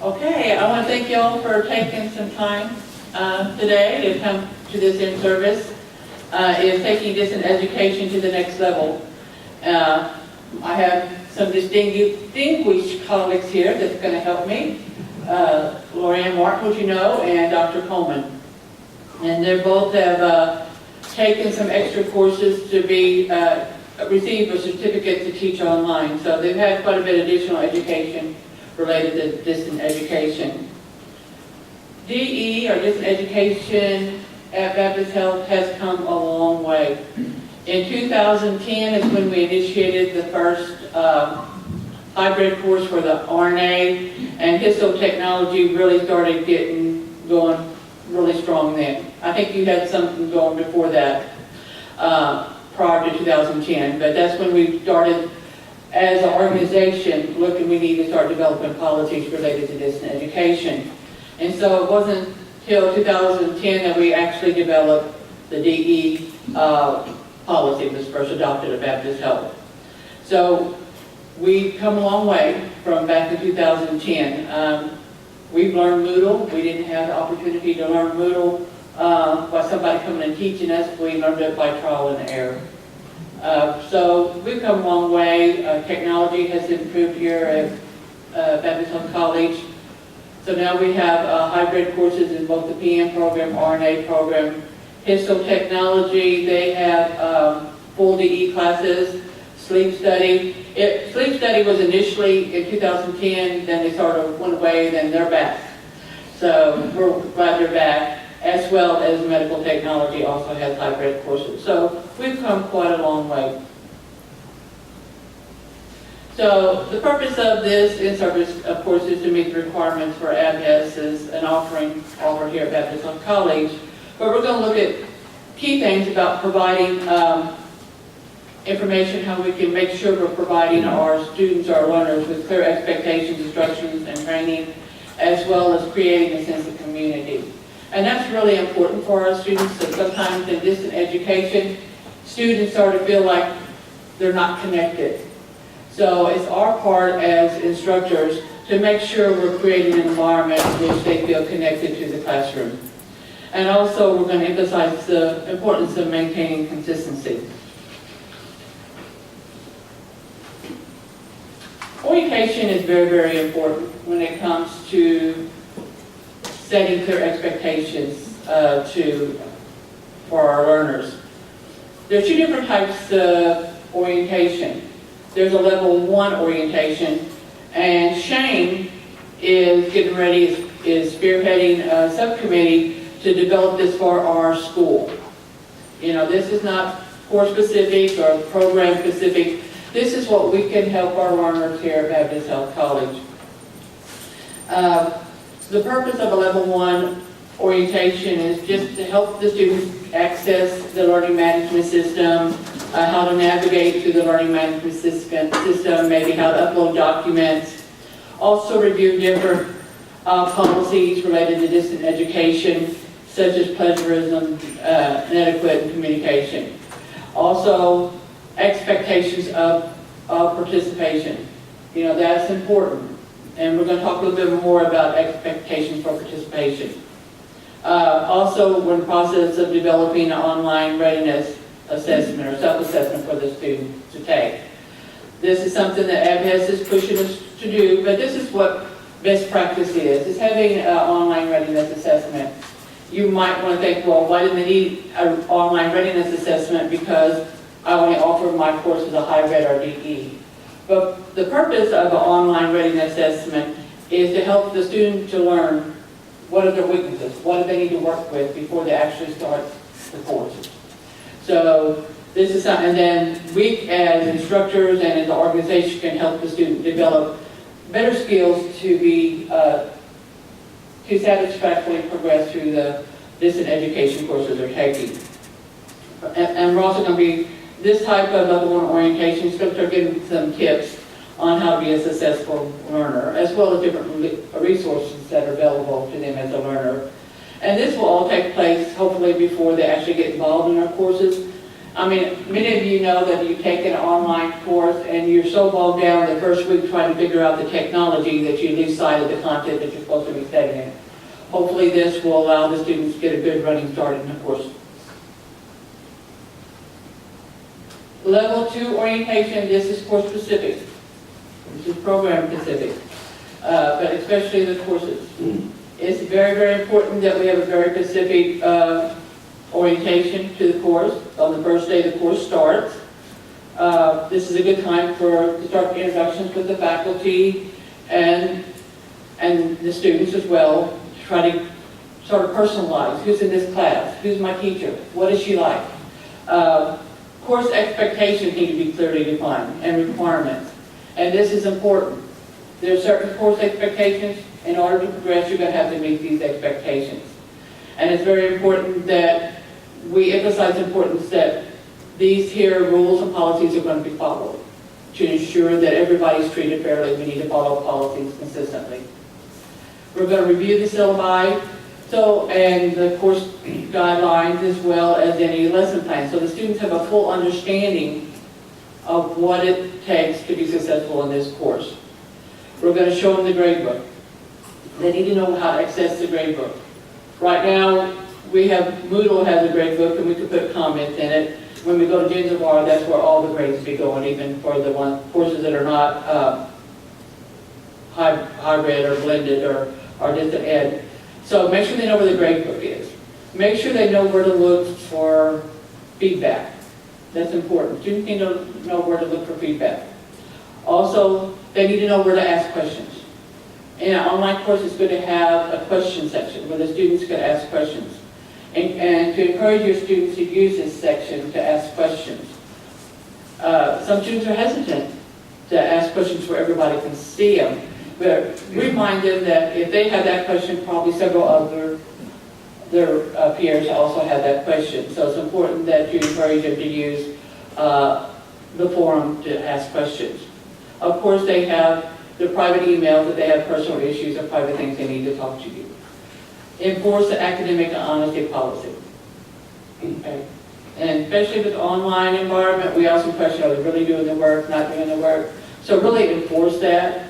Okay, I want to thank you all for taking some time today to come to this in-service. Is taking this in education to the next level. I have some distinguished colleagues here that's going to help me. Lorianne Martin, which you know, and Dr. Coleman. And they both have taken some extra courses to be receive a certificate to teach online. So they've had quite a bit of additional education related to distant education. DE, or distant education at Baptist Health, has come a long way. In 2010 is when we initiated the first hybrid course for the RNA, and histotechnology really started going really strong then. I think you had something going before that, prior to 2010, but that's when we started as an organization looking we need to start developing policies related to distant education. And so it wasn't till 2010 that we actually developed the DE policy that was first adopted at Baptist Health. So we've come a long way from back in 2010. We've learned Moodle. We didn't have the opportunity to learn Moodle by somebody coming and teaching us. We learned it by trial and error. So we've come a long way. Technology has improved here at Baptist Health College. So now we have hybrid courses in both the PM program, RNA program. Histotechnology, they have full DE classes. Sleep study. Sleep study was initially in 2010, then they sort of went away, then they're back. So we're glad they're back, as well as medical technology also has hybrid courses. So we've come quite a long way. So the purpose of this in-service, of course, is to meet the requirements for ABHES as an offering offered here at Baptist Health College. But we're going to look at key things about providing information, how we can make sure we're providing our students, our learners, with clear expectations, instructions, and training, as well as creating a sense of community. And that's really important for our students, that sometimes in distant education, students start to feel like they're not connected. So it's our part as instructors to make sure we're creating an environment in which they feel connected to the classroom. And also we're going to emphasize the importance of maintaining consistency. Orientation is very, very important when it comes to setting clear expectations for our learners. There are two different types of orientation. There's a level 1 orientation, and Shane is getting ready, is spearheading a subcommittee to develop this for our school. You know, this is not course specific or program specific. This is what we can help our learners here at Baptist Health College. The purpose of a level 1 orientation is just to help the students access the learning management system, how to navigate through the learning management system, maybe how to upload documents, also review different policies related to distant education, such as plagiarism, inadequate communication. Also, expectations of participation. You know, that's important. And we're going to talk a little bit more about expectations for participation. Also, we're in the process of developing an online readiness assessment or self-assessment for the student to take. This is something that ABHES is pushing us to do, but this is what best practice is having an online readiness assessment. You might want to think, well, why didn't they need an online readiness assessment? Because I only offer my course as a hybrid or DE. But the purpose of an online readiness assessment is to help the student to learn what are their weaknesses, what do they need to work with before they actually start the course. So this is something, and then we as instructors and as an organization can help the student develop better skills to be, to satisfactorily progress through the distant education courses they're taking. And we're also going to be, this type of level 1 orientation is going to start giving some tips on how to be a successful learner, as well as different resources that are available to them as a learner. And this will all take place hopefully before they actually get involved in our courses. I mean, many of you know that you take an online course and you're so bogged down the first week trying to figure out the technology that you lose sight of the content that you're supposed to be studying. Hopefully this will allow the students to get a good running start in the course. Level 2 orientation, this is course specific. This is program specific, but especially the courses. It's very, very important that we have a very specific orientation to the course on the first day the course starts. This is a good time to start introductions with the faculty and the students as well, to try to sort of personalize who's in this class, who's my teacher, what is she like. Course expectations need to be clearly defined and requirements, and this is important. There are certain course expectations. In order to progress, you're going to have to meet these expectations. And it's very important that we emphasize the importance that these here rules and policies are going to be followed to ensure that everybody's treated fairly. We need to follow policies consistently. We're going to review the syllabi and the course guidelines as well as any lesson plan, so the students have a full understanding of what it takes to be successful in this course. We're going to show them the gradebook. They need to know how to access the gradebook. Right now, we have Moodle has a gradebook and we can put comments in it. When we go to Ginzabar, that's where all the grades be going, even for the courses that are not hybrid or blended or distant ed. So make sure they know where the gradebook is. Make sure they know where to look for feedback. That's important. Students need to know where to look for feedback. Also, they need to know where to ask questions. In an online course, it's good to have a question section where the students can ask questions. And to encourage your students to use this section to ask questions. Some students are hesitant to ask questions where everybody can see them. But remind them that if they have that question, probably several other their peers also have that question. So it's important that you encourage them to use the forum to ask questions. Of course, they have the private emails if they have personal issues or private things they need to talk to you. Enforce the academic honesty policy. Okay. And especially with the online environment, we also question, are they really doing the work, not doing the work? So really enforce that.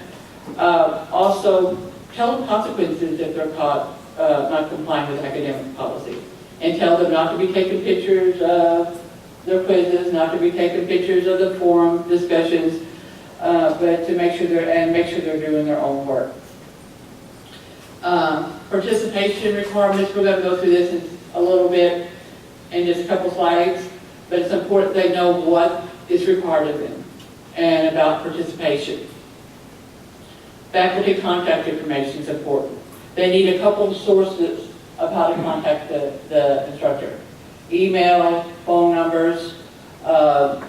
Also, tell them consequences if they're caught not complying with academic policy. And tell them not to be taking pictures of their quizzes, not to be taking pictures of the forum discussions, but to make sure they're doing their own work. Participation requirements, we're going to go through this in a little bit in just a couple slides, but it's important they know what is required of them and about participation. Faculty contact information is important. They need a couple of sources of how to contact the instructor. Email, phone numbers, or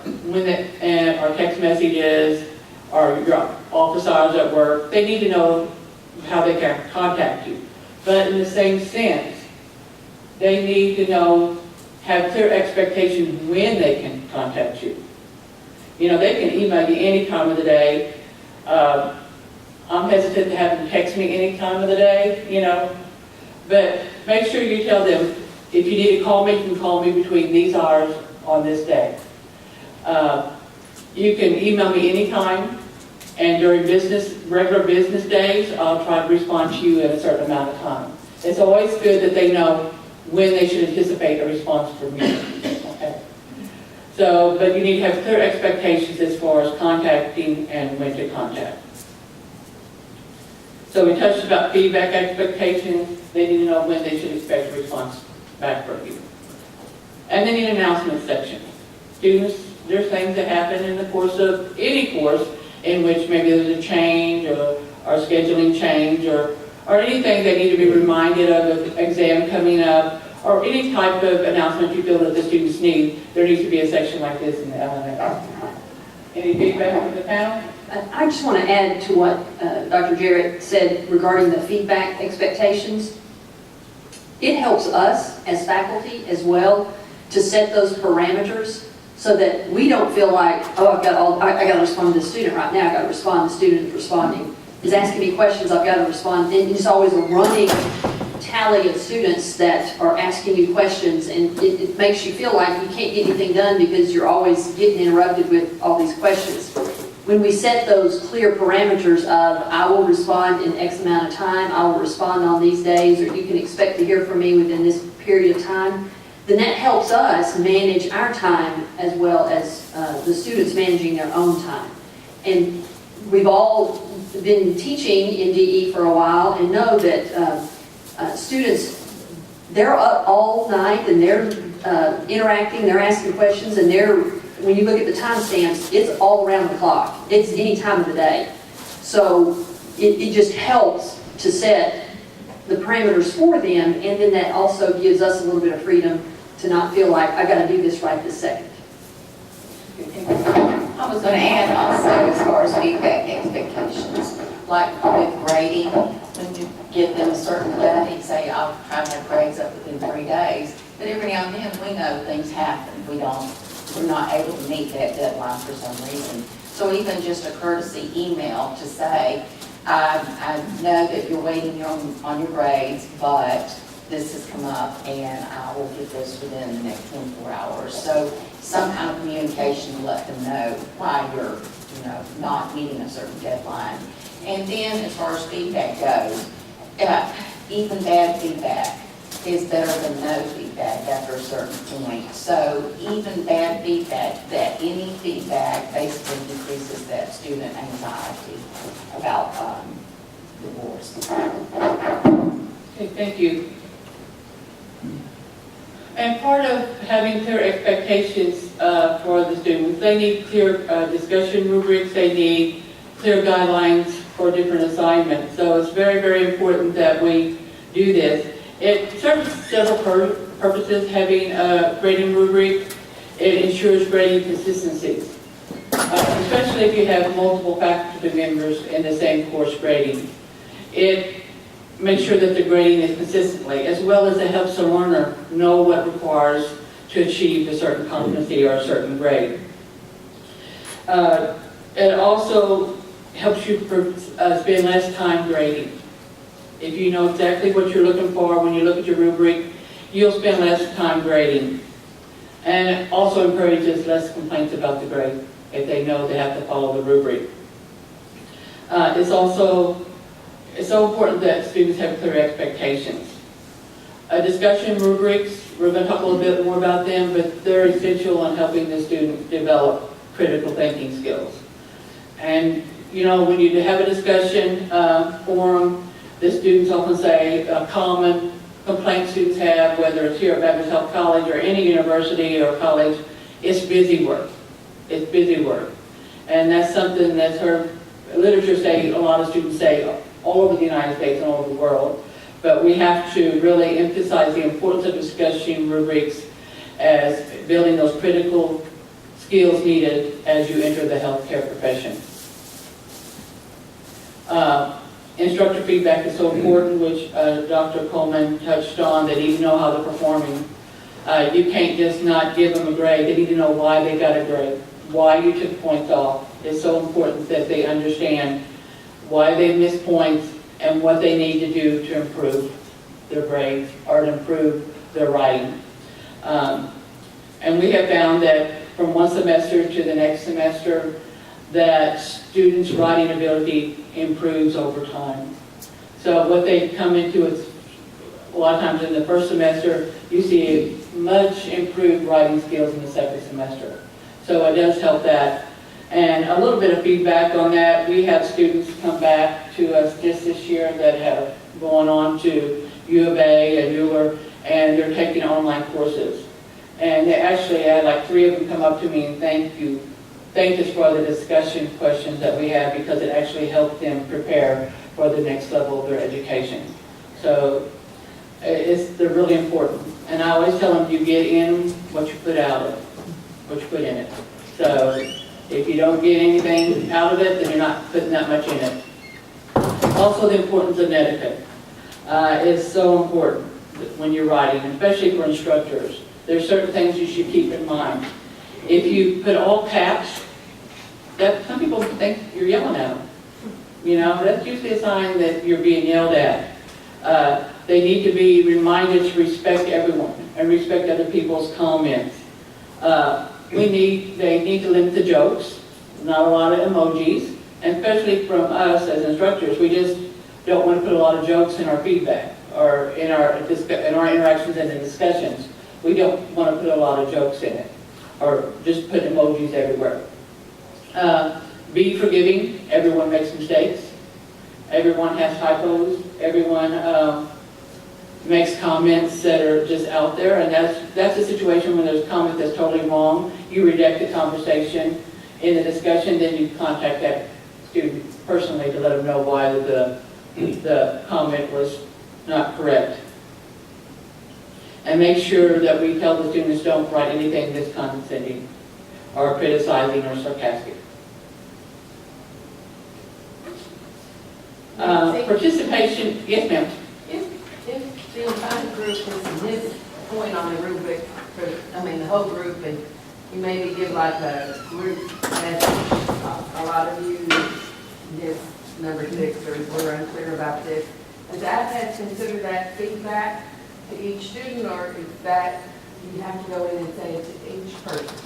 text messages, or your office hours at work. They need to know how they can contact you. But in the same sense, they need to have clear expectations when they can contact you. You know, they can email you any time of the day. I'm hesitant to have them text me any time of the day, but make sure you tell them, if you need to call me, you can call me between these hours on this day. You can email me anytime, and during regular business days, I'll try to respond to you in a certain amount of time. It's always good that they know when they should anticipate a response from you. Okay? But you need to have clear expectations as far as contacting and when to contact. So we touched about feedback expectations. They need to know when they should expect a response back from you. And then an announcement section. Students, there's things that happen in the course of any course in which maybe there's a change or scheduling change or anything they need to be reminded of, an exam coming up, or any type of announcement you feel that the students need. There needs to be a section like this in the LMS. Any feedback from the panel? I just want to add to what Dr. Jarrett said regarding the feedback expectations. It helps us as faculty as well to set those parameters so that we don't feel like, oh, I got to respond to the student right now. I've got to respond. The student is responding, is asking me questions. I've got to respond. And it's always a running tally of students that are asking you questions, and it makes you feel like you can't get anything done because you're always getting interrupted with all these questions. When we set those clear parameters of, I will respond in X amount of time, I will respond on these days, or you can expect to hear from me within this period of time, then that helps us manage our time as well as the students managing their own time. And we've all been teaching in DE for a while and know that students, they're up all night and they're interacting, they're asking questions, and when you look at the timestamps, it's all around the clock. It's any time of the day. So it just helps to set the parameters for them, and then that also gives us a little bit of freedom to not feel like, I gotta do this right this second. I was going to add also, as far as feedback expectations, like with grading, when you give them a certain day, say, I'll try to have grades up within 3 days, but every now and then, we know things happen. We're not able to meet that deadline for some reason. So even just a courtesy email to say, I know that you're waiting on your grades, but this has come up and I will get this within the next 24 hours. So some kind of communication to let them know why you're, not meeting a certain deadline. And then as far as feedback goes, even bad feedback is better than no feedback after a certain point. So even bad feedback, any feedback basically decreases that student anxiety about the boards. Okay, thank you. And part of having clear expectations for the students, they need clear discussion rubrics, they need clear guidelines for different assignments. So it's very, very important that we do this. It serves several purposes, having a grading rubric. It ensures grading consistency, especially if you have multiple faculty members in the same course grading. It makes sure that the grading is consistently, as well as it helps the learner know what requires to achieve a certain competency or a certain grade. It also helps you spend less time grading. If you know exactly what you're looking for when you look at your rubric, you'll spend less time grading. And it also encourages less complaints about the grade if they know they have to follow the rubric. It's so important that students have clear expectations. Discussion rubrics, we're going to talk a little bit more about them, but they're essential in helping the student develop critical thinking skills. And when you have a discussion forum, the students often say a common complaint students have, whether it's here at Baptist Health College or any university or college, it's busy work. It's busy work. And that's something that's heard literature say, a lot of students say all over the United States and all over the world. But we have to really emphasize the importance of discussion rubrics as building those critical skills needed as you enter the healthcare profession. Instructor feedback is so important, which Dr. Coleman touched on, they need to know how they're performing. You can't just not give them a grade. They need to know why they got a grade, why you took points off. It's so important that they understand why they missed points and what they need to do to improve their grades or to improve their writing. And we have found that from one semester to the next semester, that students' writing ability improves over time. So what they come into is, a lot of times in the first semester, you see much improved writing skills in the second semester. So it does help that. And a little bit of feedback on that, we have students come back to us just this year that have gone on to U of A and Mueller, and they're taking online courses. And they actually had like 3 of them come up to me and thanked us for the discussion questions that we had, because it actually helped them prepare for the next level of their education. So they're really important. And I always tell them, you get in what you put out of it, what you put in it. So if you don't get anything out of it, then you're not putting that much in it. Also, the importance of etiquette is so important when you're writing, especially for instructors. There's certain things you should keep in mind. If you put all caps, that some people think you're yelling at them. That's usually a sign that you're being yelled at. They need to be reminded to respect everyone and respect other people's comments. They need to limit the jokes, not a lot of emojis, and especially from us as instructors, we just don't want to put a lot of jokes in our feedback or in our interactions and in discussions. We don't want to put a lot of jokes in it or just put emojis everywhere. Be forgiving. Everyone makes mistakes. Everyone has typos. Everyone makes comments that are just out there, and that's a situation when there's a comment that's totally wrong. You reject the conversation in the discussion, then you contact that student personally to let them know why the comment was not correct. And make sure that we tell the students don't write anything that's condescending or criticizing or sarcastic. Participation, yes ma'am. If the entire group is at this point on the rubric, the whole group, and you maybe give like a group message, a lot of you, this number 6, or we're unclear about this, does that consider that feedback to each student, or is that you have to go in and say it to each person?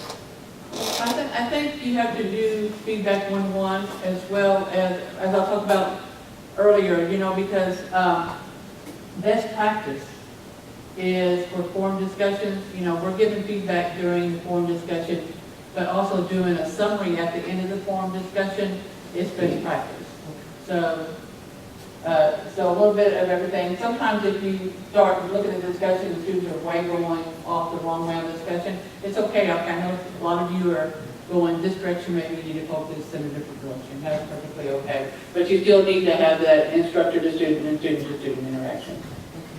I think you have to do feedback one-on-one as well as I'll talk about earlier, because best practice is for forum discussions. We're giving feedback during the forum discussion, but also doing a summary at the end of the forum discussion is best practice. So a little bit of everything. Sometimes if you start looking at the discussion, the students are way going off the wrong way on the discussion. It's okay. I know a lot of you are going this direction, maybe you need to focus in a different direction. That's perfectly okay. But you still need to have that instructor to student and student to student interaction.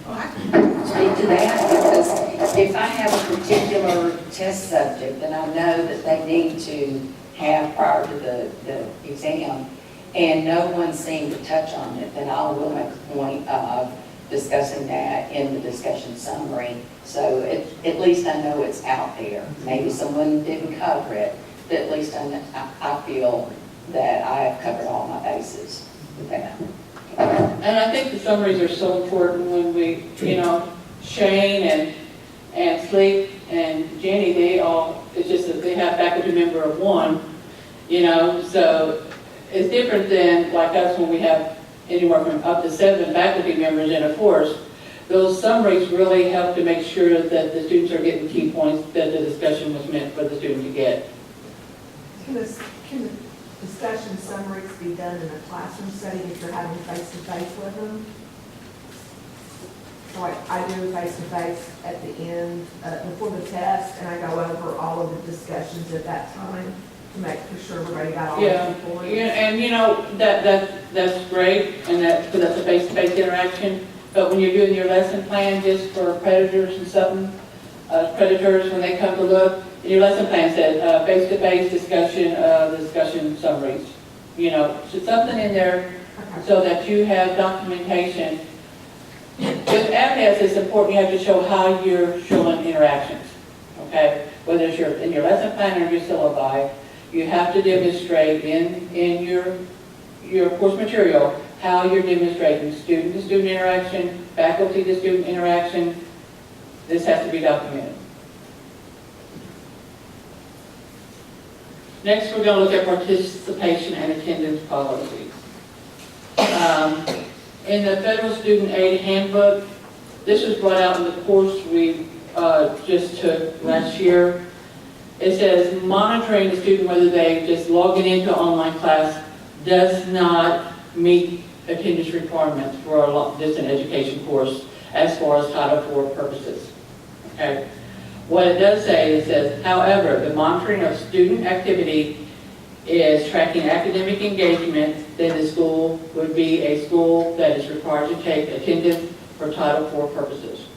Well, I can speak to that because if I have a particular test subject that I know that they need to have prior to the exam, and no one seemed to touch on it, then I will make a point of discussing that in the discussion summary. So at least I know it's out there. Maybe someone didn't cover it, but at least I feel that I have covered all my bases with that. And I think the summaries are so important when we, Shane and Sleep and Jenny, it's just that they have faculty member of one, so it's different than like us when we have anywhere from up to 7 faculty members in a course. Those summaries really help to make sure that the students are getting key points that the discussion was meant for the student to get. Can the discussion summaries be done in a classroom setting if you're having face-to-face with them? Like I do face-to-face at the end, before the test, and I go over all of the discussions at that time to make sure everybody got all the points. And that's great, and because that's a face-to-face interaction. But when you're doing your lesson plan just for predators and something, predators, when they come to look, your lesson plan said face-to-face discussion, the discussion summaries. So something in there so that you have documentation. With ABNES, it's important you have to show how you're showing interactions, okay? Whether it's in your lesson plan or your syllabi, you have to demonstrate in your course material how you're demonstrating student-to-student interaction, faculty-to-student interaction. This has to be documented. Next, we're going to look at participation and attendance policies. In the Federal Student Aid Handbook, this was brought out in the course we just took last year. It says monitoring the student whether they just logging into an online class does not meet attendance requirements for a distant education course as far as Title IV purposes. Okay. What it does say, it says, however, the monitoring of student activity is tracking academic engagement, then the school would be a school that is required to take attendance for Title IV purposes.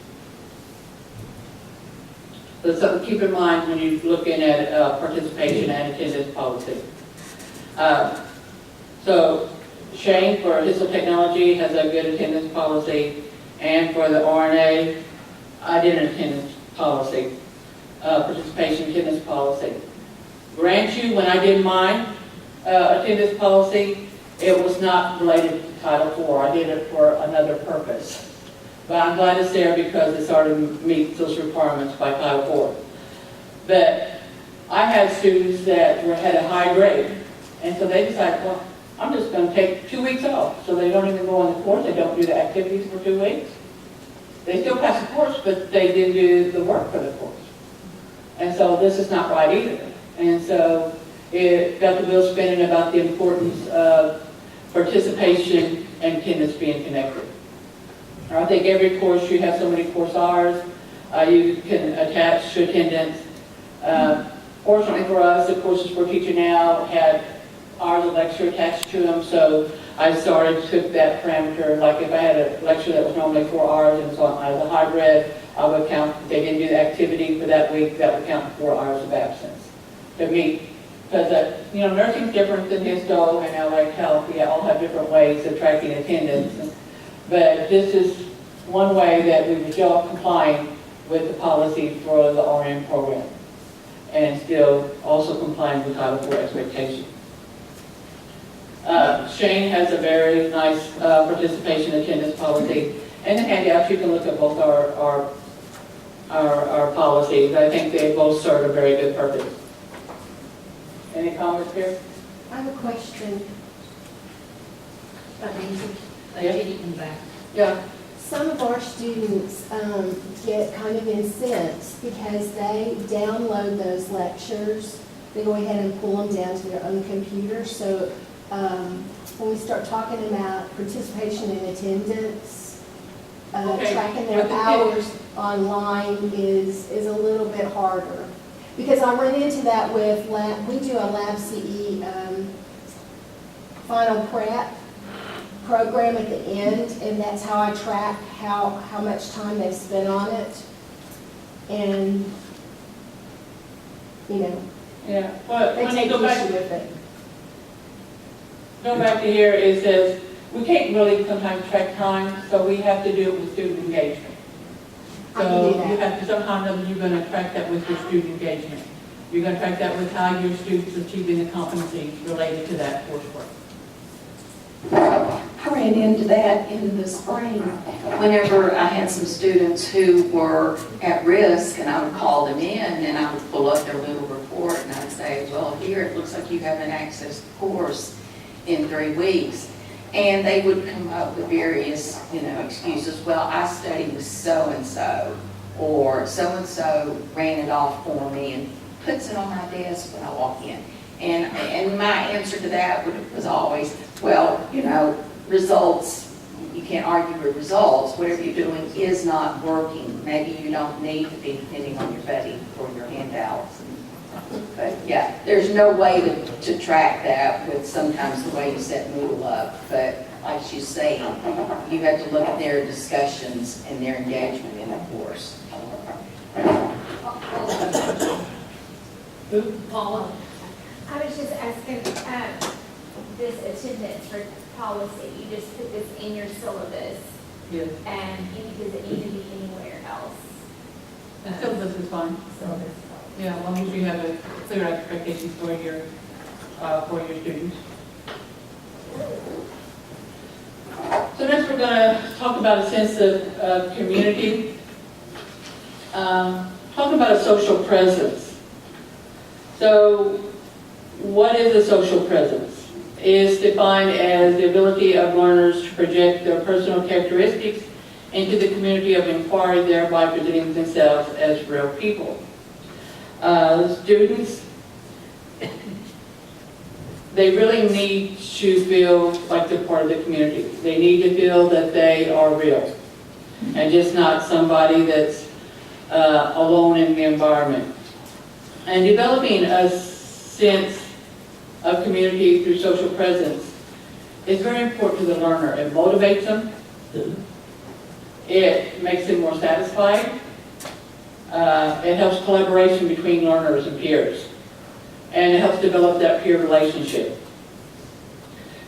So something to keep in mind when you're looking at participation and attendance policy. So Shane for Hissel Technology has a good attendance policy, and for the RNA, I did an attendance policy, participation attendance policy. Grant you, when I did mine attendance policy, it was not related to Title IV. I did it for another purpose. But I'm glad it's there because it's already meets those requirements by Title IV. But I had students that had a high grade, and so they decided, well, I'm just going to take 2 weeks off. So they don't even go on the course, they don't do the activities for 2 weeks. They still pass the course, but they didn't do the work for the course. And so this is not right either. And so it got the wheels spinning about the importance of participation and attendance being connected. I think every course should have so many course hours. You can attach to attendance. Fortunately for us, the courses we're teaching now had hours of lecture attached to them, so I took that parameter. Like if I had a lecture that was normally 4 hours and so I was a hybrid, I would count, if they didn't do the activity for that week, that would count 4 hours of absence to me. Because, nursing's different than histo and allied health. We all have different ways of tracking attendance. But this is one way that we were still complying with the policy for the RN program and still also complying with Title IV expectations. Shane has a very nice participation attendance policy. And in handouts, you can look at both our policies. I think they both serve a very good purpose. Any comments here? I have a question. Yeah. Yeah. Some of our students get kind of incensed because they download those lectures. They go ahead and pull them down to their own computer. So when we start talking about participation in attendance, Okay. tracking their hours online is a little bit harder. Because I run into that with we do a Lab CE final prep program at the end, and that's how I track how much time they've spent on it. And, Yeah. But they when take you go issue back, with it. to here, it says, we can't really sometimes track time, so we have to do it with student engagement. I can So do that. you have to somehow or another, you're going to track that with your student engagement. You're going to track that with how your students are achieving the competencies related to that coursework. I ran into that in the spring whenever I had some students who were at risk, and I would call them in and I would pull up their little report and I'd say, well, here it looks like you haven't accessed the course in 3 weeks. And they would come up with various, excuses. Well, I studied with so-and-so, or so-and-so ran it off for me and puts it on my desk when I walk in. And my answer to that was always, well, results, you can't argue with results. Whatever you're doing is not working. Maybe you don't need to be depending on your buddy for your handouts. But yeah, there's no way to track that with sometimes the way you set Moodle up. But like she's saying, you have to look at their discussions and their engagement in the course. Paula? I was just asking, this attendance for policy, you just put this in your syllabus, Yes. and does it need to be anywhere else? And syllabus is fine. Syllabus. Yeah, as long as you have a clear expectations for your students. So next we're going to talk about a sense of community. Talk about a social presence. So what is a social presence? It's defined as the ability of learners to project their personal characteristics into the community of inquiry, thereby presenting themselves as real people. Students, they really need to feel like they're part of the community. They need to feel that they are real and just not somebody that's alone in the environment. And developing a sense of community through social presence is very important to the learner. It motivates them. It makes them more satisfied. It helps collaboration between learners and peers. And it helps develop that peer relationship.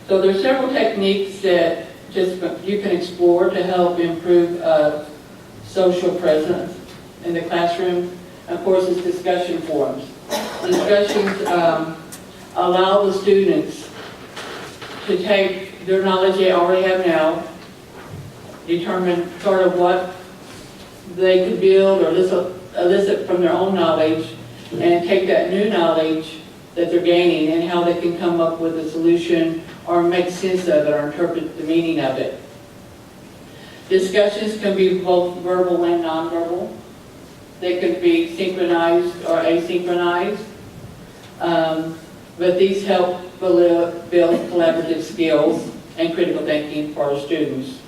So there's several techniques that you can explore to help improve social presence in the classroom. Of course, it's discussion forums. Discussions allow the students to take their knowledge they already have now determine sort of what they could build or elicit from their own knowledge, and take that new knowledge that they're gaining and how they can come up with a solution or make sense of it or interpret the meaning of it. Discussions can be both verbal and nonverbal. They could be synchronized or asynchronized. But these help build collaborative skills and critical thinking for our students.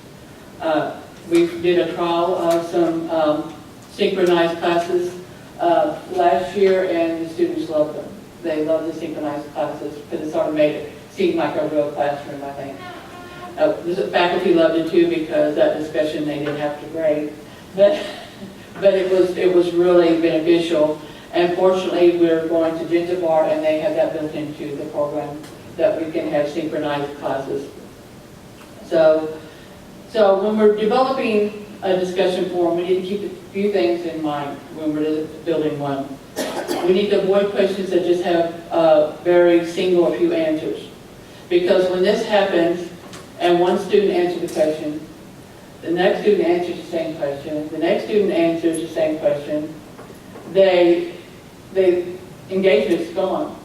We did a trial of some synchronized classes last year, and the students loved them. They love the synchronized classes because it sort of made it seem like a real classroom, I think. The faculty loved it too because that discussion they didn't have to grade. But it was really beneficial. And fortunately, we're going to Gentle Bar, and they have that built into the program that we can have synchronized classes. So when we're developing a discussion forum, we need to keep a few things in mind when we're building one. We need to avoid questions that just have very single or few answers. Because when this happens, and one student answers the question, the next student answers the same question, the next student answers the same question, engagement's gone.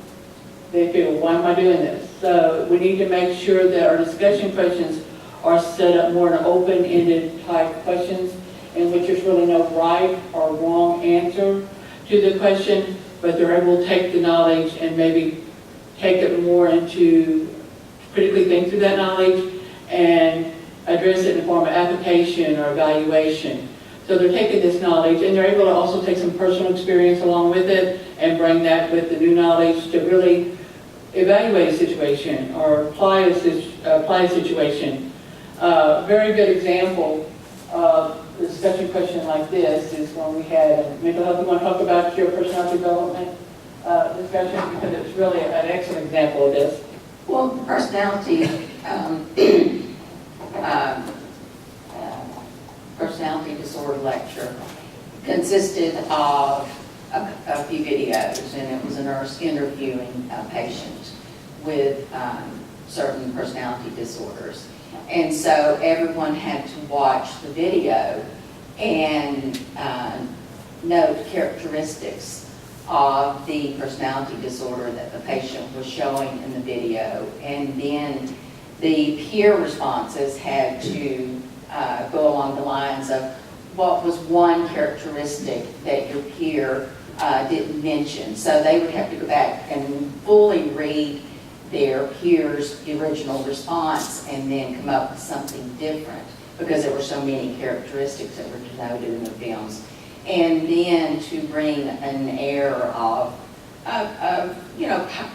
They feel, why am I doing this? So we need to make sure that our discussion questions are set up more in open-ended type questions in which there's really no right or wrong answer to the question, but they're able to take the knowledge and maybe take it more into critically think through that knowledge and address it in the form of application or evaluation. So they're taking this knowledge and they're able to also take some personal experience along with it and bring that with the new knowledge to really evaluate a situation or apply a situation. Very good example of a discussion question like this is when we had mental health. You want to talk about your personality development discussion because it's really an excellent example of this. Well, personality disorder lecture consisted of a few videos, and it was a nurse interviewing patients with certain personality disorders. And so everyone had to watch the video and note characteristics of the personality disorder that the patient was showing in the video. And then the peer responses had to go along the lines of what was one characteristic that your peer didn't mention. So they would have to go back and fully read their peer's original response and then come up with something different because there were so many characteristics that were denoted in the films. And then to bring an air of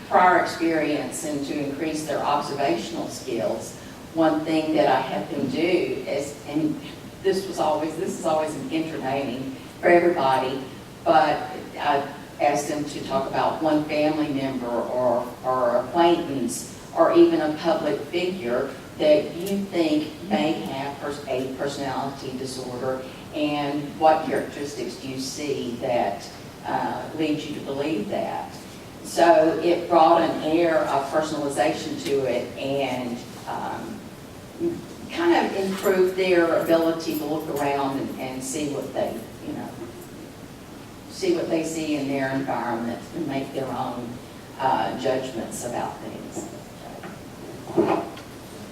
prior experience and to increase their observational skills. One thing that I had them do is, and this is always entertaining for everybody, but I asked them to talk about one family member or acquaintance or even a public figure that you think may have a personality disorder, and what characteristics do you see that leads you to believe that. So it brought an air of personalization to it and kind of improved their ability to look around and see what they, see in their environment and make their own judgments about things.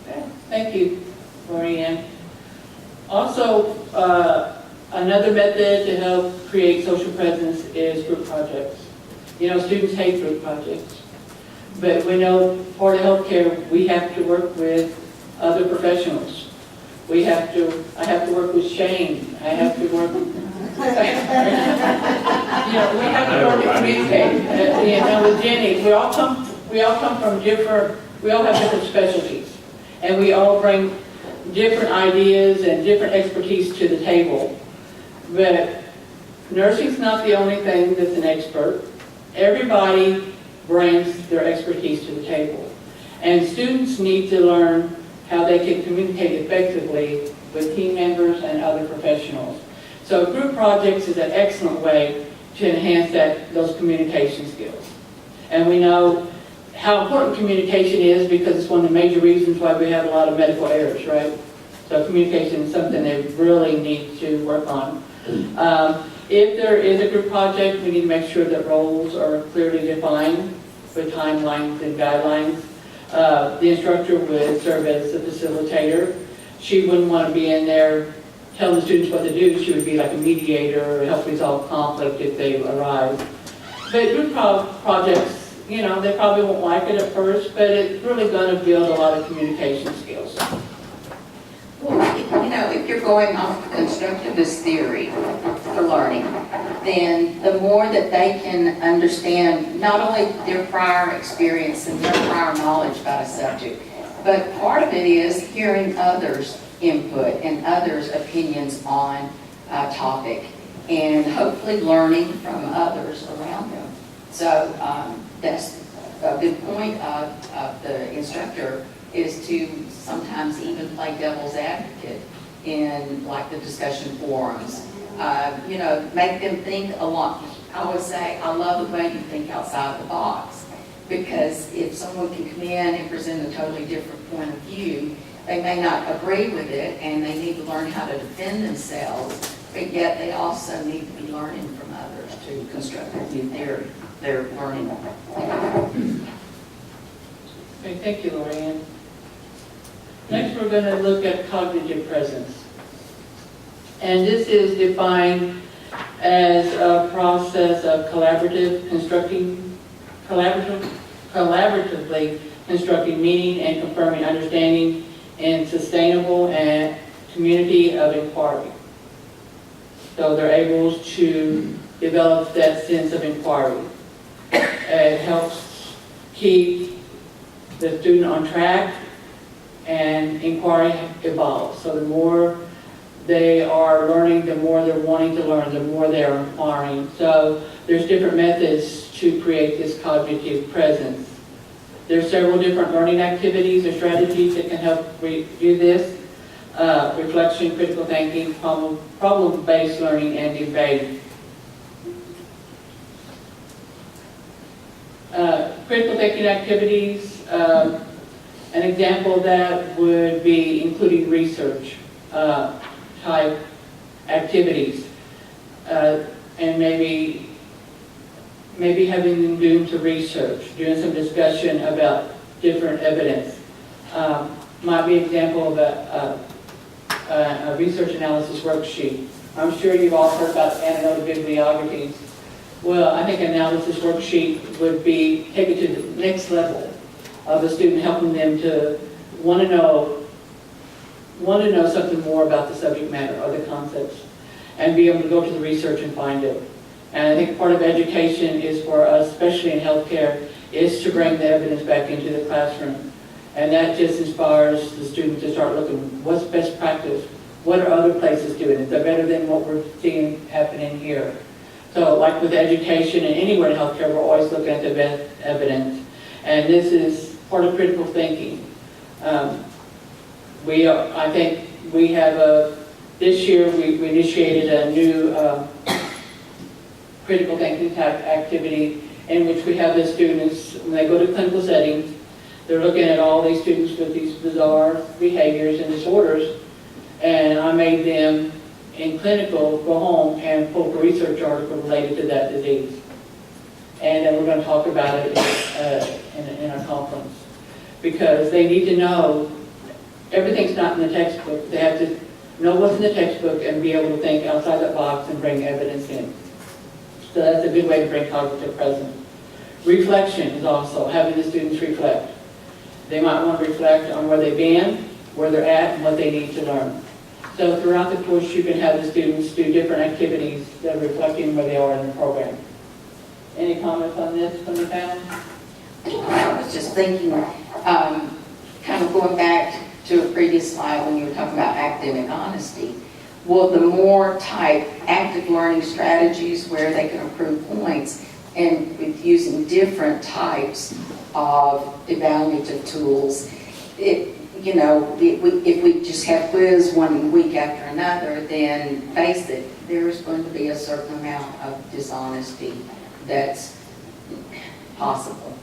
Okay. Thank you, Lorianne. Also, another method to help create social presence is group projects. Students hate group projects, but we know for the healthcare, we have to work with other professionals. I have to work with Shane. I have to work with, we have to work to communicate. With Jenny, we all come from we all have different specialties, and we all bring different ideas and different expertise to the table. But nursing's not the only thing that's an expert. Everybody brings their expertise to the table. And students need to learn how they can communicate effectively with team members and other professionals. So group projects is an excellent way to enhance those communication skills. And we know how important communication is because it's one of the major reasons why we have a lot of medical errors, right? So communication is something they really need to work on. If there is a group project, we need to make sure that roles are clearly defined with timelines and guidelines. The instructor would serve as the facilitator. She wouldn't want to be in there telling the students what to do. She would be like a mediator or help resolve conflict if they arise. But group projects, you know, they probably won't like it at first, but it's really going to build a lot of communication skills. Well, you know, if you're going off constructivist theory for learning, then the more that they can understand not only their prior experience and their prior knowledge about a subject, but part of it is hearing others' input and others' opinions on a topic, and hopefully learning from others around them. So that's a good point of the instructor, is to sometimes even play devil's advocate in like the discussion forums. You know, make them think a lot. I always say, I love the way you think outside the box, because if someone can come in and present a totally different point of view, they may not agree with it and they need to learn how to defend themselves, but yet they also need to be learning from others to constructively their learning. Okay, thank you, Lorianne. Next, we're going to look at cognitive presence. And this is defined as a process of collaboratively constructing meaning and confirming understanding in sustainable and community of inquiry. So they're able to develop that sense of inquiry. It helps keep the student on track, and inquiry evolves. So the more they are learning, the more they're wanting to learn, the more they are inquiring. So there's different methods to create this cognitive presence. There's several different learning activities or strategies that can help do this. Reflection, critical thinking, problem-based learning, and debate. Critical thinking activities, an example of that would be including research type activities, and maybe having them do some research, doing some discussion about different evidence. Might be an example of a research analysis worksheet. I'm sure you've all heard about anecdotal bibliographies. Well, I think an analysis worksheet would be take it to the next level of a student, helping them to want to know something more about the subject matter or the concepts, and be able to go to the research and find it. And I think part of education is for us, especially in healthcare, is to bring the evidence back into the classroom. And that just inspires the students to start looking, what's best practice? What are other places doing? Is that better than what we're seeing happening here? So like with education and anywhere in healthcare, we're always looking at the best evidence. And this is part of critical thinking. I think we have this year we initiated a new critical thinking type activity, in which we have the students, when they go to clinical settings, they're looking at all these students with these bizarre behaviors and disorders, and I made them, in clinical, go home and pull up a research article related to that disease. And then we're going to talk about it in our conference, because they need to know everything's not in the textbook. They have to know what's in the textbook and be able to think outside that box and bring evidence in. So that's a good way to bring cognitive presence. Reflection is also having the students reflect. They might want to reflect on where they've been, where they're at, and what they need to learn. So throughout the course, you can have the students do different activities that are reflecting where they are in the program. Any comments on this from the panel? I was just thinking, kind of going back to a previous slide when you were talking about academic honesty. Well, the more type active learning strategies where they can improve points, and with using different types of evaluative tools, if we just have quiz one week after another, then face it, there's going to be a certain amount of dishonesty that's possible.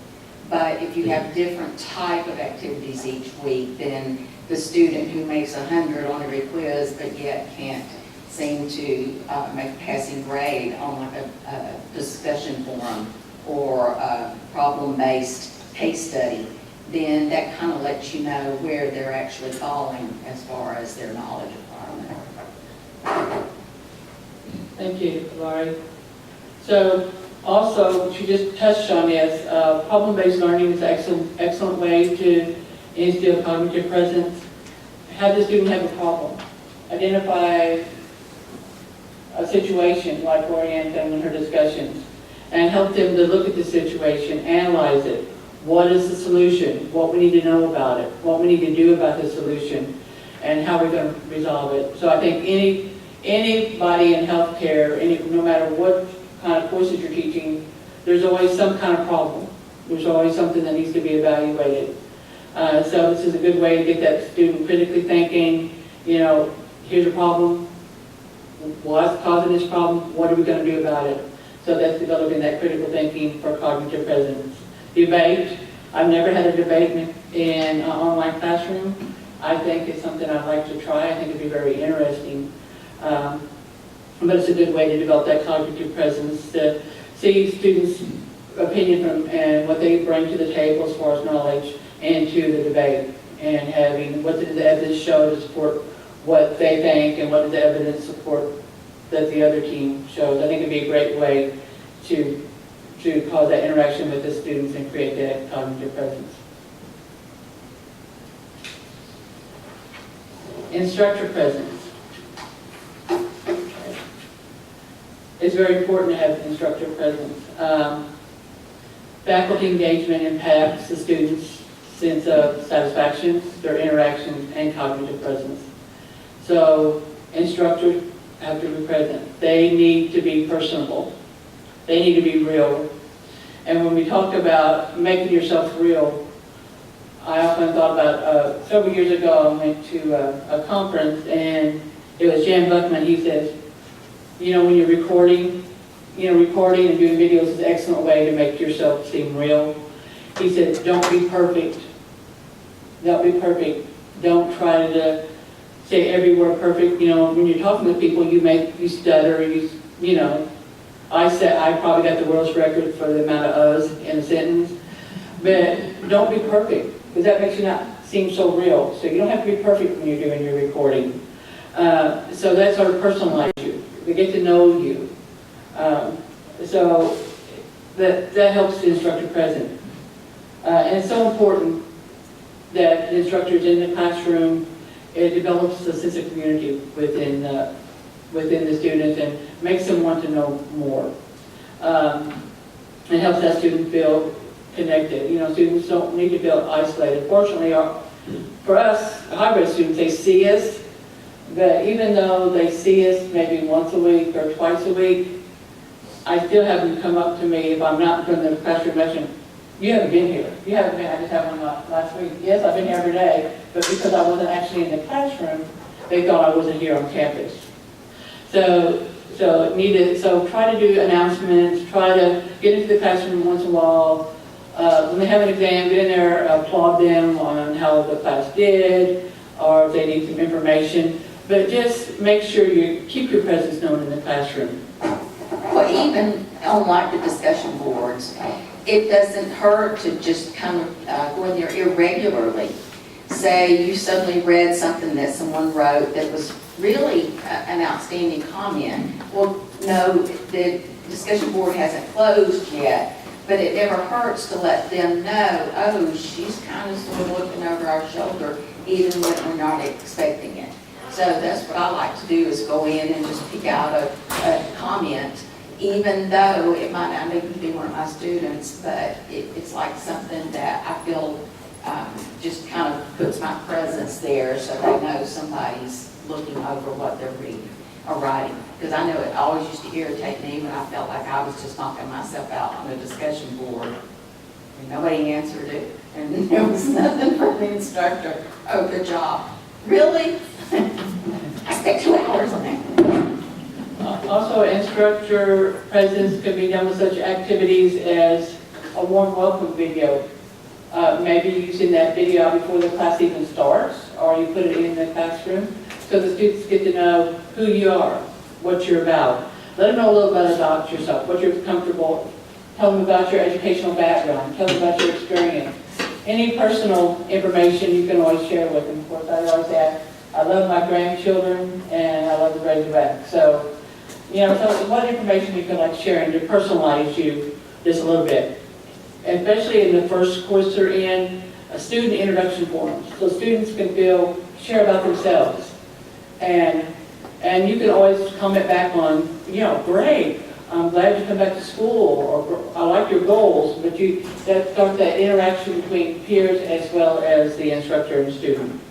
But if you have different type of activities each week, then the student who makes 100 on every quiz, but yet can't seem to make a passing grade on like a discussion forum or a problem-based case study, then that kind of lets you know where they're actually falling as far as their knowledge requirement. Thank you, Laurie. So also, what you just touched on is problem-based learning is an excellent way to instill cognitive presence. Have the student have a problem. Identify a situation like Orianne done in her discussions and help them to look at the situation, analyze it. What is the solution? What we need to know about it? What we need to do about the solution? And how we're going to resolve it. So I think anybody in healthcare, no matter what kind of courses you're teaching, there's always some kind of problem. There's always something that needs to be evaluated. So this is a good way to get that student critically thinking, here's a problem. What's causing this problem? What are we going to do about it? So that's developing that critical thinking for cognitive presence. Debate. I've never had a debate in an online classroom. I think it's something I'd like to try. I think it'd be very interesting. But it's a good way to develop that cognitive presence, to see students' opinion from and what they bring to the table as far as knowledge into the debate, and having what does the evidence show to support what they think and what does the evidence support that the other team shows. I think it'd be a great way to cause that interaction with the students and create that cognitive presence. Instructor presence. It's very important to have instructor presence. Faculty engagement impacts the students' sense of satisfaction, their interaction, and cognitive presence. So instructors have to be present. They need to be personable. They need to be real. And when we talked about making yourself real, I often thought about, several years ago, I went to a conference, and it was Jan Buckman. He says, when you're recording and doing videos is an excellent way to make yourself seem real. He said, don't be perfect. Don't be perfect. Don't try to say every word perfect. When you're talking with people, you stutter, I probably got the world's record for the amount of uhs in a sentence. But don't be perfect, because that makes you not seem so real. So you don't have to be perfect when you're doing your recording. So that sort of personalizes you. They get to know you. So that helps the instructor present. And it's so important that the instructors in the classroom, it develops a sense of community within the students and makes them want to know more. It helps that student feel connected. Students don't need to feel isolated. Fortunately, for us, hybrid students, they see us, but even though they see us maybe once a week or twice a week, I still have them come up to me if I'm not from the classroom mention, you haven't been here. You haven't been, I just had one last week. Yes, I've been here every day, but because I wasn't actually in the classroom, they thought I wasn't here on campus. So try to do announcements, try to get into the classroom once in a while. When they have an exam, get in there, applaud them on how the class did, or if they need some information. But just make sure you keep your presence known in the classroom. Well, even on like the discussion boards, it doesn't hurt to just kind of go in there irregularly. Say you suddenly read something that someone wrote that was really an outstanding comment. Well, no, the discussion board hasn't closed yet, but it never hurts to let them know, oh, she's kind of sort of looking over our shoulder, even when we're not expecting it. So that's what I like to do, is go in and just pick out a comment, even though it might not even be one of my students, but it's like something that I feel just kind of puts my presence there, so they know somebody's looking over what they're reading or writing. Because I know it always used to irritate me when I felt like I was just knocking myself out on a discussion board and nobody answered it, and there was nothing from the instructor. Oh, good job. Really? I spent 2 hours on that. Also, instructor presence can be done with such activities as a warm welcome video. Maybe using that video before the class even starts, or you put it in the classroom, so the students get to know who you are, what you're about. Let them know a little bit about yourself, what you're comfortable. Tell them about your educational background. Tell them about your experience. Any personal information you can always share with them. Of course, I always add, I love my grandchildren and I love the Razorback. So, you know, so what information you can like sharing to personalize you just a little bit. Especially in the first course they're in, a student introduction form. So students can share about themselves. And you can always comment back on, you know, great, I'm glad you come back to school, or I like your goals, but that starts that interaction between peers as well as the instructor and student.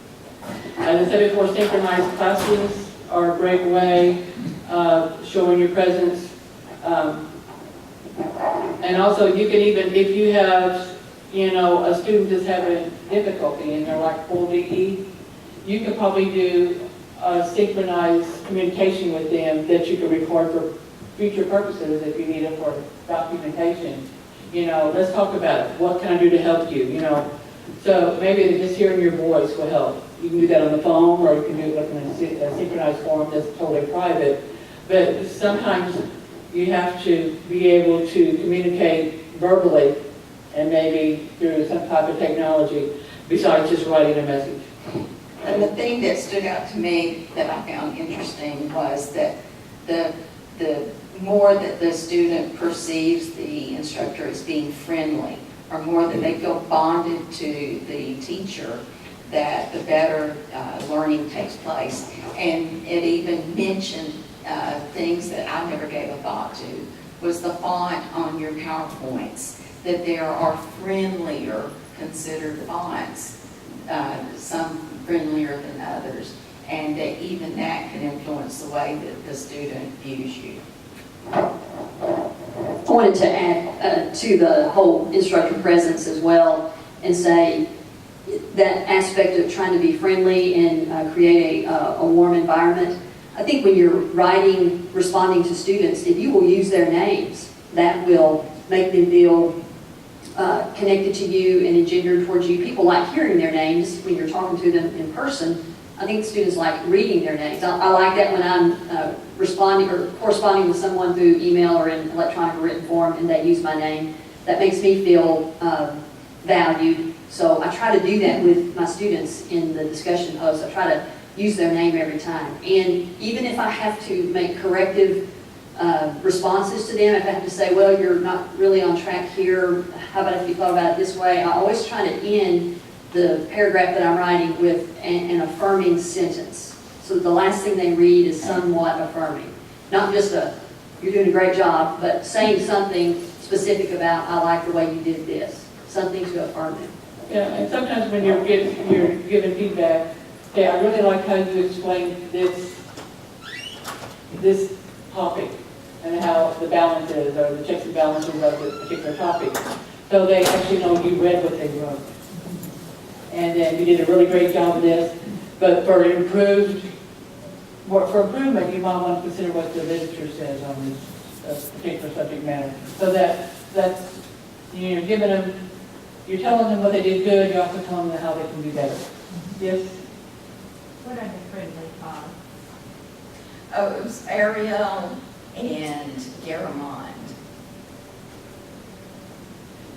As I said before, synchronized classes are a great way of showing your presence. And also you can even, if you have, you know, a student that's having difficulty and they're like full DE, you could probably do synchronized communication with them that you can record for future purposes if you need it for documentation. You know, let's talk about it. What can I do to help you? You know, so maybe just hearing your voice will help. You can do that on the phone, or you can do it in a synchronized form that's totally private. But sometimes you have to be able to communicate verbally and maybe through some type of technology besides just writing a message. And the thing that stood out to me that I found interesting was that the more that the student perceives the instructor as being friendly, or more that they feel bonded to the teacher, that the better learning takes place. And it even mentioned things that I never gave a thought to, was the font on your PowerPoints, that there are friendlier considered fonts, some friendlier than others, and that even that can influence the way that the student views you. I wanted to add to the whole instructor presence as well and say that aspect of trying to be friendly and create a warm environment. I think when you're responding to students, if you will use their names, that will make them feel connected to you and engendered towards you. People like hearing their names when you're talking to them in person. I think students like reading their names. I like that when I'm responding or corresponding with someone through email or in electronic or written form and they use my name. That makes me feel valued. So I try to do that with my students in the discussion posts. I try to use their name every time. And even if I have to make corrective responses to them, if I have to say, well, you're not really on track here, how about if you thought about it this way? I always try to end the paragraph that I'm writing with an affirming sentence. So the last thing they read is somewhat affirming. Not just you're doing a great job, but saying something specific about, I like the way you did this. Something to affirm them. Yeah, and sometimes when you're giving feedback, okay, I really like how you explained this topic and how the balance is, or the checks and balances of the particular topic. So they actually know you read what they wrote. And then you did a really great job of this, but for improvement, you might want to consider what the literature says on this particular subject matter. So that's you're giving them, you're telling them what they did good, you're also telling them how they can do better. Yes? What are the friendly fonts? Oh, it was Ariel and Garamond.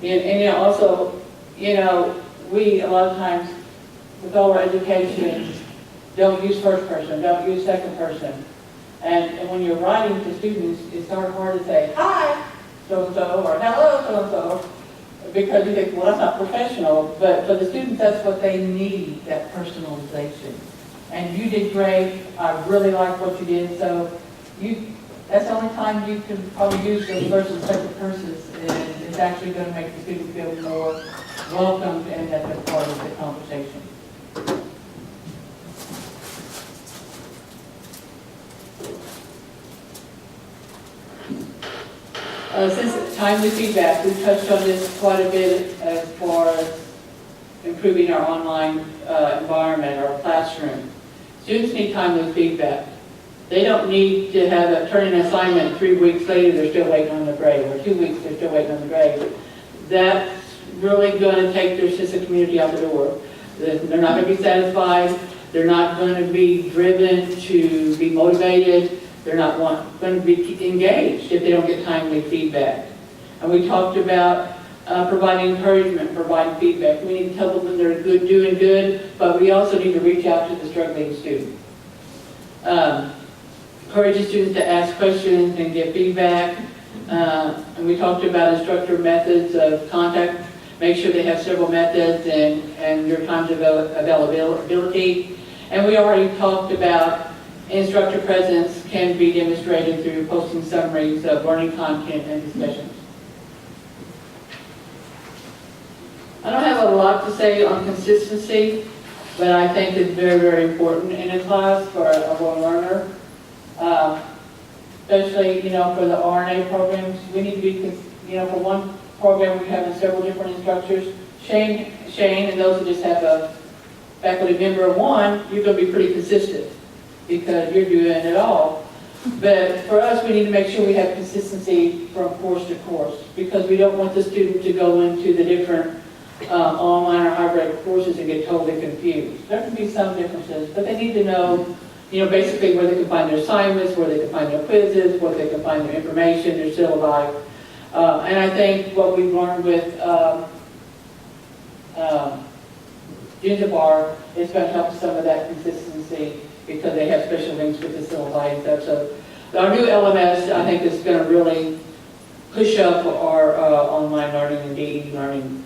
And you know, also, you know, we, a lot of times, with all our education, don't use first person, don't use second person. And when you're writing to students, it's sort of hard to say, hi, so-and-so, or hello, so-and-so, because you think, well, that's not professional. But for the students, that's what they need, that personalization. And you did great. I really like what you did. So that's the only time you can probably use those first and second persons, and it's actually going to make the student feel more welcomed and that they're part of the conversation. Since timely feedback, we've touched on this quite a bit as far as improving our online environment, our classroom. Students need timely feedback. They don't need to turn in an assignment 3 weeks later, they're still waiting on the grade, or 2 weeks, they're still waiting on the grade. That's really going to take their sense of community out the door. They're not going to be satisfied. They're not going to be driven to be motivated. They're not going to be engaged if they don't get timely feedback. And we talked about providing encouragement, providing feedback. We need to tell them when they're good, doing good, but we also need to reach out to the struggling student. Encourage the students to ask questions and get feedback. And we talked about instructor methods of contact. Make sure they have several methods and your times of availability. And we already talked about instructor presence can be demonstrated through posting summaries of learning content and discussions. I don't have a lot to say on consistency, but I think it's very, very important in a class for a learner. Especially, for the RNA programs, we need to be, for one program we have several different instructors. Shane, and those who just have a faculty member of one, you're going to be pretty consistent because you're doing it all. But for us, we need to make sure we have consistency from course to course because we don't want the student to go into the different online or hybrid courses and get totally confused. There can be some differences, but they need to know basically where they can find their assignments, where they can find their quizzes, where they can find their information, their syllabi. And I think what we've learned with Ginzabar is going to help some of that consistency because they have special links with the syllabi and stuff. So our new LMS, I think, is going to really push up our online learning and DE learning.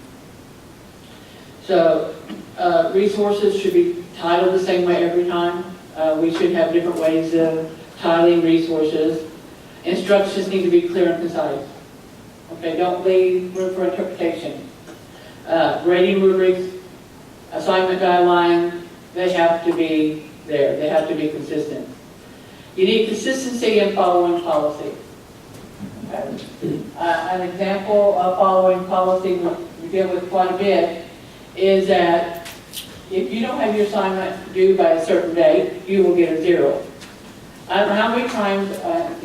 So resources should be titled the same way every time. We should have different ways of titling resources. Instructions need to be clear and concise. Okay, don't leave room for interpretation. Grading rubrics, assignment guidelines, they have to be there. They have to be consistent. You need consistency in following policy. Okay. An example of following policy we deal with quite a bit is that if you don't have your assignment due by a certain date, you will get a 0. I don't know how many times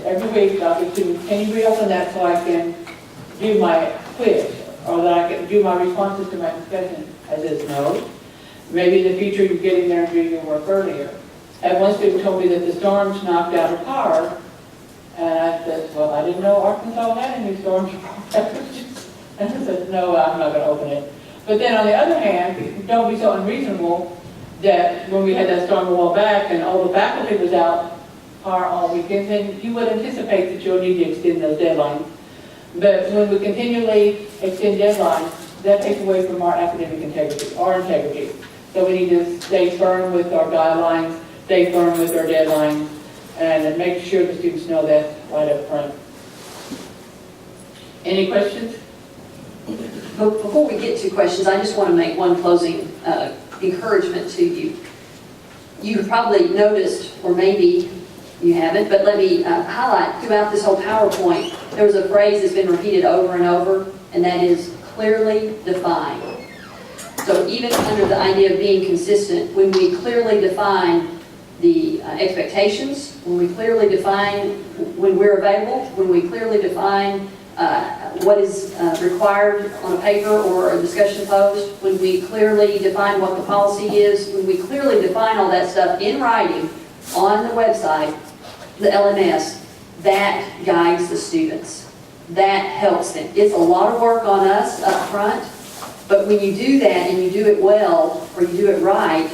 every week I'll be saying, can you reopen that so I can do my quiz or that I can do my responses to my discussion? I says, no. Maybe in the future you get in there and do your work earlier. And one student told me that the storms knocked out her car, and I said, well, I didn't know Arkansas had any storms. And I said, no, I'm not going to open it. But then on the other hand, don't be so unreasonable that when we had that storm a while back and all the faculty was out all weekend, then you would anticipate that you'll need to extend those deadlines. But when we continually extend deadlines, that takes away from our academic integrity, our integrity. So we need to stay firm with our guidelines, stay firm with our deadlines, and make sure the students know that right up front. Any questions? Before we get to questions, I just want to make one closing encouragement to you. You've probably noticed, or maybe you haven't, but let me highlight throughout this whole PowerPoint, there was a phrase that's been repeated over and over, and that is clearly defined. So even under the idea of being consistent, when we clearly define the expectations, when we clearly define when we're available, when we clearly define what is required on a paper or a discussion post, when we clearly define what the policy is, when we clearly define all that stuff in writing on the website, the LMS, that guides the students. That helps them. It's a lot of work on us up front, but when you do that and you do it well, or you do it right,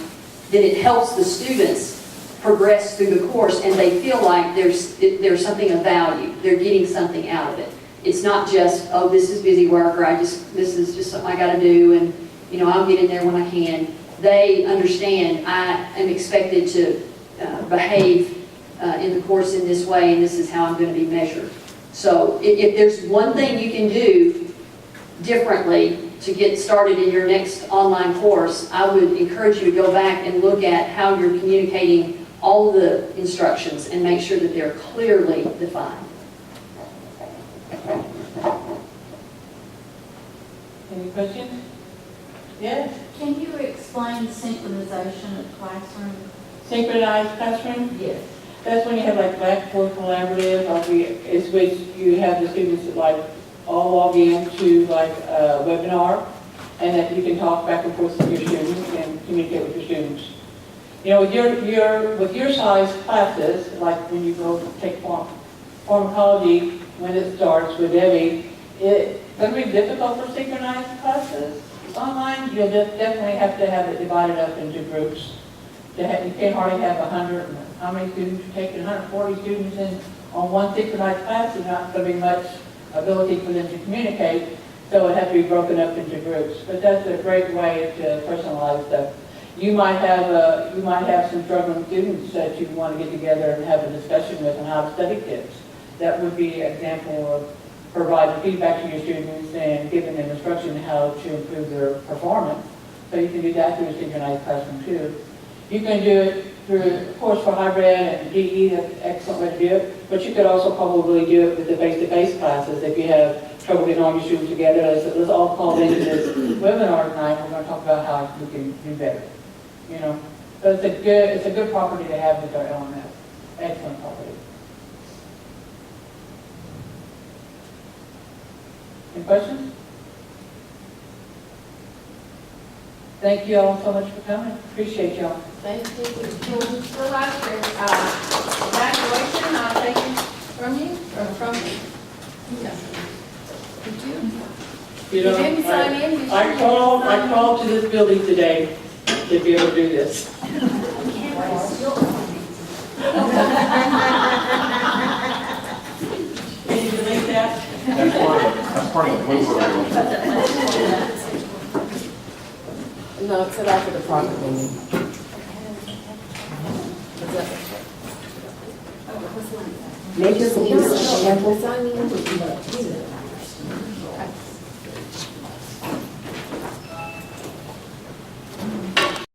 then it helps the students progress through the course and they feel like there's something of value. They're getting something out of it. It's not just, oh, this is busy work, or this is just something I got to do, and I'll get in there when I can. They understand I am expected to behave in the course in this way, and this is how I'm going to be measured. So if there's one thing you can do differently to get started in your next online course, I would encourage you to go back and look at how you're communicating all the instructions and make sure that they're clearly defined. Any questions? Yes? Can you explain synchronization of classroom? Synchronized classroom? Yes. That's when you have like Blackboard Collaborative, it's which you have the students that all log in to a webinar, and that you can talk back and forth with your students and communicate with your students. You know, with your size classes, like when you go take pharmacology, when it starts with Debbie, it's going to be difficult for synchronized classes. Online, you'll definitely have to have it divided up into groups. You can't hardly have 100, how many students you're taking, 140 students in on one synchronized class, there's not going to be much ability for them to communicate, so it has to be broken up into groups. But that's a great way to personalize stuff. You might have some struggling students that you want to get together and have a discussion with on how to study tips. That would be an example of providing feedback to your students and giving them instruction on how to improve their performance. So you can do that through a synchronized classroom too. You can do it through, of course, for hybrid and DE, that's an excellent way to do it, but you could also probably do it with the face-to-face classes if you have trouble getting all your students together. Let's all call into this webinar tonight, we're going to talk about how we can do better. You know, so it's a good property to have with our LMS. Excellent property. Any questions? Thank you all so much for coming. Appreciate y'all. Thank you for last year. Graduation, I'll take it from you, or from you. You know, didn't sign in, I called to this building today to be able to do this. Can you delete that? That's part of the Bloomberg. No, it's after the private meeting. Make your Sign in.